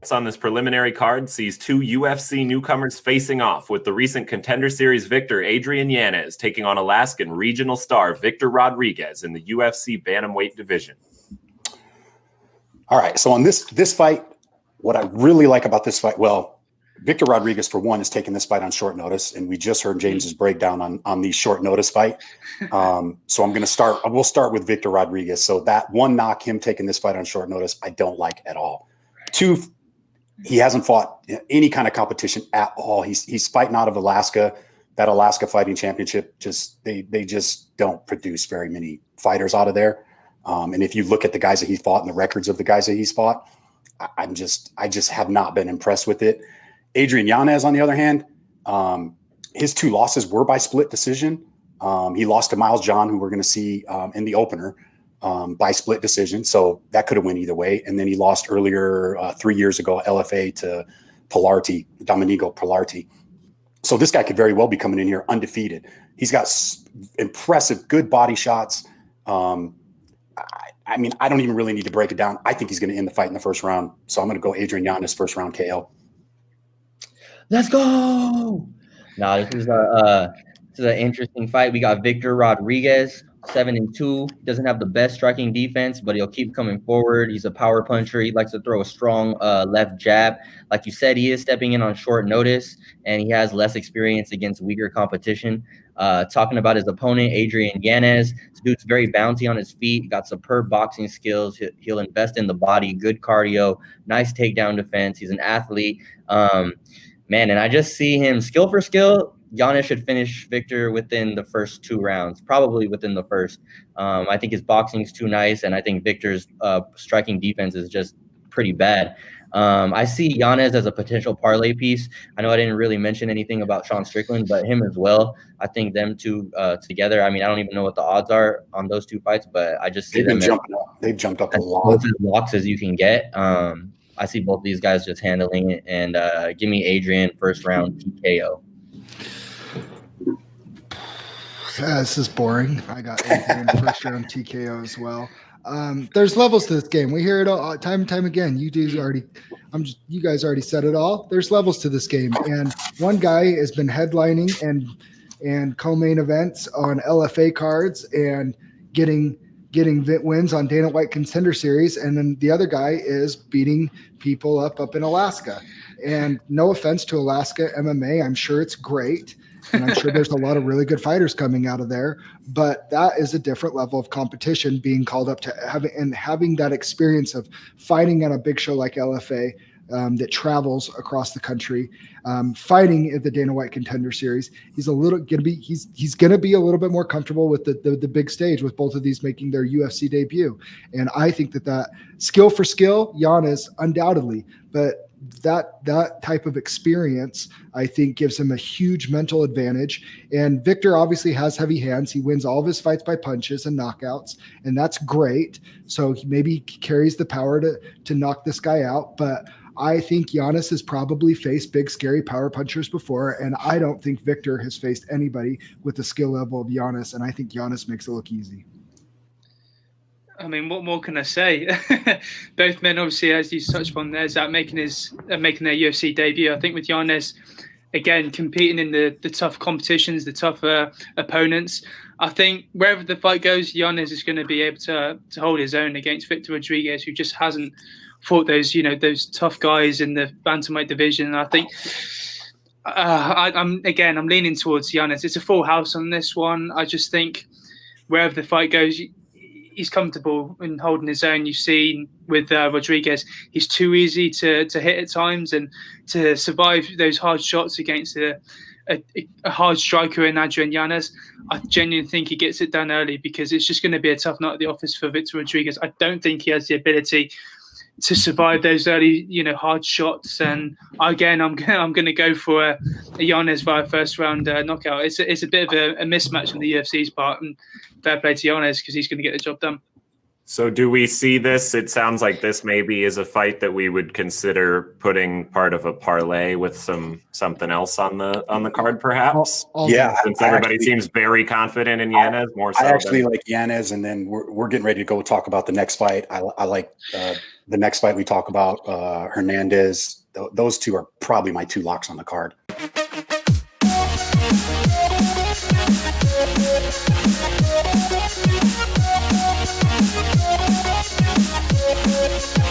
fights on this preliminary card sees two UFC newcomers facing off, with the recent Contender Series victor Adrian Yanez taking on Alaskan regional star Victor Rodriguez in the UFC bantamweight division. All right, so on this fight, what I really like about this fight, well, Victor Rodriguez, for one, is taking this fight on short notice, and we just heard James's breakdown on the short notice fight. So we'll start with Victor Rodriguez. So that one knock, him taking this fight on short notice, I don't like at all. Two, he hasn't fought any kind of competition at all. He's fighting out of Alaska. That Alaska Fighting Championship, they just don't produce very many fighters out of there. And if you look at the guys that he fought and the records of the guys that he's fought, I just have not been impressed with it. Adrian Yanez, on the other hand, his two losses were by split decision. He lost to Miles John, who we're going to see in the opener, by split decision. So that could have went either way. And then he lost earlier 3 years ago, LFA, to Domenico Pilarti. So this guy could very well be coming in here undefeated. He's got impressive, good body shots. I mean, I don't even really need to break it down. I think he's going to end the fight in the first round. So I'm going to go Adrian Yanez first round KO. Let's go. No, this is an interesting fight. We got Victor Rodriguez, 7-2. Doesn't have the best striking defense, but he'll keep coming forward. He's a power puncher. He likes to throw a strong left jab. Like you said, he is stepping in on short notice, and he has less experience against weaker competition. Talking about his opponent, Adrian Yanez. This dude's very bouncy on his feet, got superb boxing skills. He'll invest in the body, good cardio, nice takedown defense. He's an athlete. Man, and I just see him skill for skill. Yanez should finish Victor within the first 2 rounds, probably within the first. I think his boxing is too nice, and I think Victor's striking defense is just pretty bad. I see Yanez as a potential parlay piece. I know I didn't really mention anything about Sean Strickland, but him as well. I think them two together. I mean, I don't even know what the odds are on those two fights, but I just see them. They've jumped up a lot. Both as locks as you can get. I see both these guys just handling it, and give me Adrian first round TKO. This is boring. I got Adrian first round TKO as well. There's levels to this game. We hear it all time and time again. You guys already said it all. There's levels to this game, and one guy has been headlining and co-main events on LFA cards and getting wins on Dana White Contender Series, and then the other guy is beating people up in Alaska. And no offense to Alaska MMA, I'm sure it's great, and I'm sure there's a lot of really good fighters coming out of there, but that is a different level of competition, being called up to having that experience of fighting at a big show like LFA. That travels across the country, fighting at the Dana White Contender Series. He's gonna be a little bit more comfortable with the big stage, with both of these making their UFC debut. And I think that skill for skill, Yanez undoubtedly, but that type of experience, I think, gives him a huge mental advantage. And Victor obviously has heavy hands. He wins all of his fights by punches and knockouts, and that's great. So he carries the power to knock this guy out, but I think Yanez has probably faced big, scary power punchers before, and I don't think Victor has faced anybody with the skill level of Yanez, and I think Yanez makes it look easy. I mean, what more can I say? Both men, obviously, as you touched on there, Zack making their UFC debut. I think with Yanez, again, competing in the tough competitions, the tougher opponents. I think wherever the fight goes, Yanez is going to be able to hold his own against Victor Rodriguez, who just hasn't fought those tough guys in the bantamweight division. And I think I'm leaning towards Yanez. It's a full house on this one. I just think wherever the fight goes, he's comfortable in holding his own. You've seen with Rodriguez, he's too easy to hit at times, and to survive those hard shots against a hard striker in Adrian Yanez. I genuinely think he gets it done early, because it's just going to be a tough night at the office for Victor Rodriguez. I don't think he has the ability to survive those early, hard shots. And again, I'm going to go for a Yanez via first round knockout. It's a bit of a mismatch on the UFC's part, and fair play to Yanez, because he's going to get the job done. So do we see this? It sounds like this maybe is a fight that we would consider putting part of a parlay with something else on the card, perhaps. Yeah, since everybody seems very confident in Yanez, more so. I actually like Yanez, and then we're getting ready to go talk about the next fight. I like the next fight we talk about, Hernandez, those two are probably my two locks on the card.